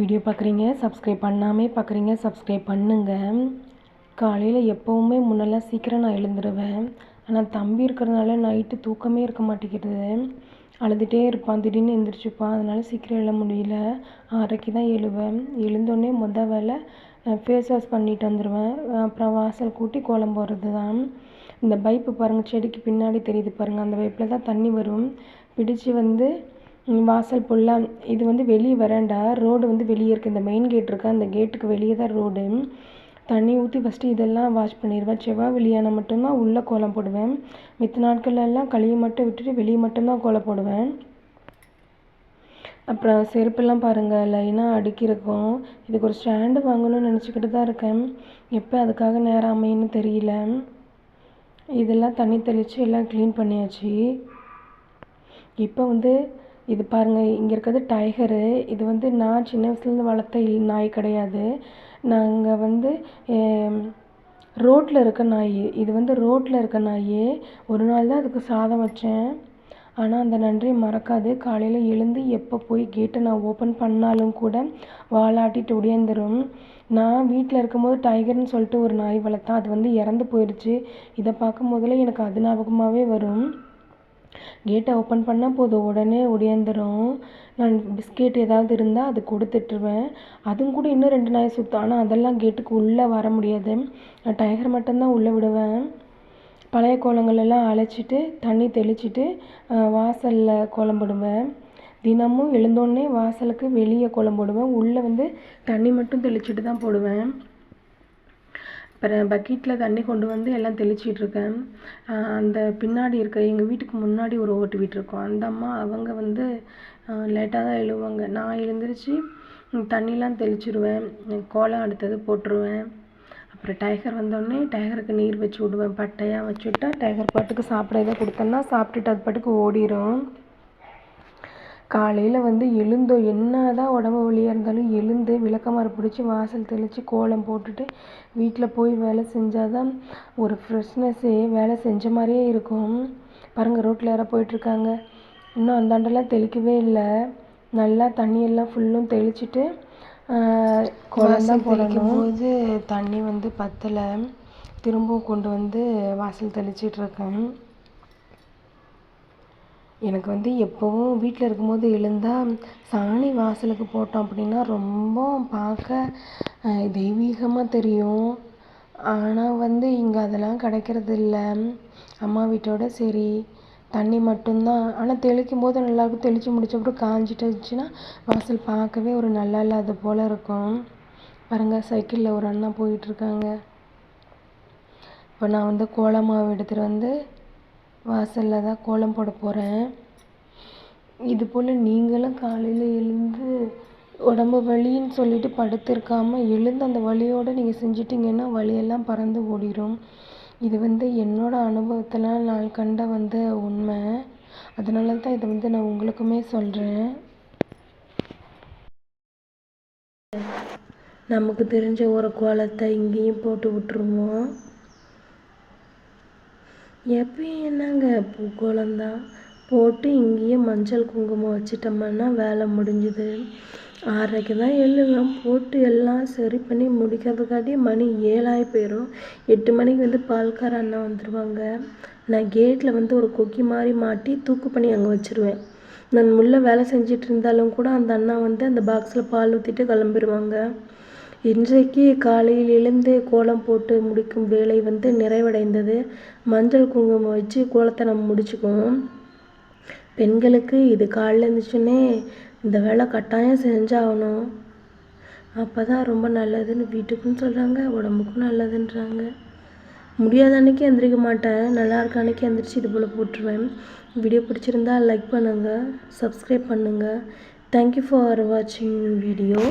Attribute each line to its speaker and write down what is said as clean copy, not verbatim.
Speaker 1: Video பார்க்குறீங்க, subscribe பண்ணாமே பார்க்குறீங்க, சப்ஸ்கிரைப் பண்ணுங்கள். காலையில் எப்போவுமே முன்னெல்லாம் சீக்கிரம் நான் எழுந்துருவேன். ஆனால் தம்பி இருக்கிறதுனால நைட்டு தூக்கமே இருக்க மாட்டேங்குது. அழுதுகிட்டே இருப்பான், திடீர்னு எழுந்திரிச்சிப்பான். அதனால் சீக்கிரம் எழ முடியல. 6:30க்கு தான் எழுவேன். எழுந்தோடனே வேலை ஃபேஸ் வாஷ் பண்ணிட்டு வந்துடுவேன். அப்புறம் வாசல் கூட்டி கோலம் போடுறது தான். இந்த பைப்பு பாருங்கள், செடிக்கு பின்னாடி தெரியுது பாருங்கள், அந்த பைப்பில் தான் தண்ணி வரும். பிடிச்சி வாசல் ஃபுல்லாக இது வெளியே வராண்டா, ரோடு வெளியே இருக்குது. இந்த மெயின் கேட் இருக்குது, அந்த கேட்டுக்கு வெளியே தான் ரோடு. தண்ணி ஊற்றி ஃபஸ்ட்டு இதெல்லாம் வாஷ் பண்ணிடுவேன். செவ்வாய் வெள்ளியானா மட்டும்தான் உள்ளே கோலம் போடுவேன். மித்த நாட்களெல்லாம் களியை மட்டும் விட்டுட்டு வெளியே மட்டும்தான் கோலம் போடுவேன். அப்புறம் செருப்பெல்லாம் பாருங்கள், லைனாக அடுக்கியிருக்கும். இதுக்கு ஒரு ஸ்டாண்டு வாங்கணும்னு நினச்சிக்கிட்டு தான் இருக்கேன். எப்போ அதுக்காக நேரம் அமையுன்னு தெரியல. இதெல்லாம் தண்ணி தெளித்து எல்லாம் க்ளீன் பண்ணியாச்சு. இப்போ இது பாருங்கள், இங்கே இருக்கிறது டைகரு. இது நான் சின்ன வயசுலேருந்து வளர்த்த நாய் கிடையாது. நாங்கள் ரோட்டில் இருக்க நாய். இது ரோட்டில் இருக்க நாய். ஒரு நாள் தான் அதுக்கு சாதம் வச்சேன். ஆனால் அந்த நன்றியை மறக்காது. காலையில் எழுந்து எப்போ போய் கேட்டை நான் ஓப்பன் பண்ணாலும் கூட வாலாட்டிட்டு ஒடியாந்துடும். நான் வீட்டில் இருக்கும்போது டைகர்னு சொல்லிட்டு ஒரு நாய் வளர்த்தேன். அது இறந்து போயிடுச்சு. இதை பார்க்கும் போதில் எனக்கு அது ஞாபகமாகவே வரும். கேட்டை ஓப்பன் பண்ணால் போதும், உடனே ஒடியாந்துடும். நான் பிஸ்கெட் ஏதாவது இருந்தால் அது கொடுத்துட்ருவேன். அதுவும் கூட இன்னும் 2 நாய் சுற்றும். ஆனால் அதெல்லாம் கேட்டுக்கு உள்ளே வர முடியாது. நான் டைகர் மட்டும்தான் உள்ளே விடுவேன். பழைய கோலங்களெல்லாம் அழைச்சிட்டு தண்ணி தெளிச்சிட்டு வாசலில் கோலம் போடுவேன். தினமும் எழுந்தோடனே வாசலுக்கு வெளியே கோலம் போடுவேன். உள்ளே தண்ணி மட்டும் தெளிச்சிட்டு தான் போடுவேன். அப்புறம் பக்கெட்டில் தண்ணி கொண்டு எல்லாம் தெளிச்சிட்ருக்கேன். அந்த பின்னாடி இருக்க எங்கள் வீட்டுக்கு முன்னாடி ஒரு ஓட்டு வீடு இருக்கும். அந்த அம்மா அவங்க லேட்டாக தான் எழுவாங்க. நான் எழுந்திரிச்சு தண்ணிலாம் தெளிச்சிடுவேன். கோலம் அடுத்தது போட்டுருவேன். அப்புறம் டைகர் வந்தோடனே டைகருக்கு நீர் வச்சு விடுவேன். பட்டையாக வச்சு விட்டா டைகர் பாட்டுக்கு சாப்பிட எதாவது கொடுத்தோன்னா சாப்பிட்டுட்டு அது பாட்டுக்கு ஓடிடும். காலையில் எழுந்தோம், என்ன தான் உடம்பு வலியாக இருந்தாலும் எழுந்து விளக்கமாறு பிடிச்சி வாசல் தெளித்து கோலம் போட்டுட்டு வீட்டில் போய் வேலை செஞ்சால் தான் ஒரு ஃப்ரெஷ்னஸ்ஸே, வேலை செஞ்ச மாதிரியே இருக்கும். பாருங்கள், ரோட்டில் யாரோ போயிட்டுருக்காங்க. இன்னும் அந்தாண்டெல்லாம் தெளிக்கவே இல்லை. நல்லா தண்ணியெல்லாம் ஃபுல்லும் தெளிச்சிட்டு கோலம் தான் போடணும். போது தண்ணி பத்தலை. திரும்பவும் கொண்டு வாசல் தெளிச்சிட்ருக்கேன். எனக்கு எப்போவும் வீட்டில் இருக்கும்போது எழுந்தால் சாணி வாசலுக்கு போட்டோம் அப்படின்னா ரொம்ப பார்க்க தெய்வீகமாக தெரியும். ஆனால் இங்கே அதெல்லாம் கிடைக்கிறது இல்லை. அம்மா வீட்டோட சரி தண்ணி மட்டும்தான். ஆனால் தெளிக்கும் போது நல்லாயிருக்கும். தெளித்து முடிச்சப்பறம் காஞ்சிட்டு இருந்துச்சுன்னா வாசல் பார்க்கவே ஒரு நல்லா இல்லாத போல் இருக்கும். பாருங்கள், சைக்கிளில் ஒரு அண்ணா போயிட்டுருக்காங்க. இப்போ நான் கோலமாவு எடுத்துகிட்டு வாசலில் தான் கோலம் போட போகிறேன். இது போல் நீங்களும் காலையில் எழுந்து உடம்பு வலின்னு சொல்லிட்டு படுத்திருக்காமல் எழுந்து அந்த வலியோடு நீங்கள் செஞ்சிட்டிங்கன்னா வலியெல்லாம் பறந்து ஓடிடும். இது என்னோடய அனுபவத்தில் நான் கண்ட உண்மை. அதனால தான் இதை நான் உங்களுக்குமே சொல்கிறேன். நமக்கு தெரிஞ்ச ஒரு கோலத்தை இங்கேயும் போட்டு விட்டுருவோம். எப்பயும் என்னங்க பூக்கோலம்தான் போட்டு இங்கேயே மஞ்சள் குங்குமம் வச்சிட்டோம்னா வேலை முடிஞ்சுது. 6:30க்கு தான் எழுவேன். போட்டு எல்லாம் சரி பண்ணி முடிக்கிறதுக்காட்டி மணி 7 போயிடும். 8 மணிக்கு பால்கார அண்ணா வந்துடுவாங்க. நான் கேட்டில் ஒரு கொக்கி மாதிரி மாட்டி தூக்கு பண்ணி அங்கே வச்சுருவேன். நான் முள்ளே வேலை செஞ்சிட்டு இருந்தாலும் கூட அந்த அண்ணா அந்த பாக்ஸில் பால் ஊற்றிட்டு கிளம்பிடுவாங்க. இன்றைக்கு காலையில் எழுந்து கோலம் போட்டு முடிக்கும் வேலை நிறைவடைந்தது. மஞ்சள் குங்குமம் வச்சு கோலத்தை நம்ம முடிச்சுக்குவோம். பெண்களுக்கு இது காலையில் இருந்துச்சுன்னே இந்த வேலை கட்டாயம் செஞ்சாகணும். அப்போ தான் ரொம்ப நல்லதுன்னு வீட்டுக்கும் சொல்கிறாங்க, உடம்புக்கும் நல்லதுன்றாங்க. முடியாத அன்றைக்கி எந்திரிக்க மாட்டேன். நல்லா இருக்க அன்றைக்கி எந்திரிச்சு இது போல் போட்டுருவேன். வீடியோ பிடிச்சிருந்தா லைக் பண்ணுங்கள், சப்ஸ்கிரைப் பண்ணுங்கள். தேங்க்யூ ஃபார் வாட்சிங் வீடியோ.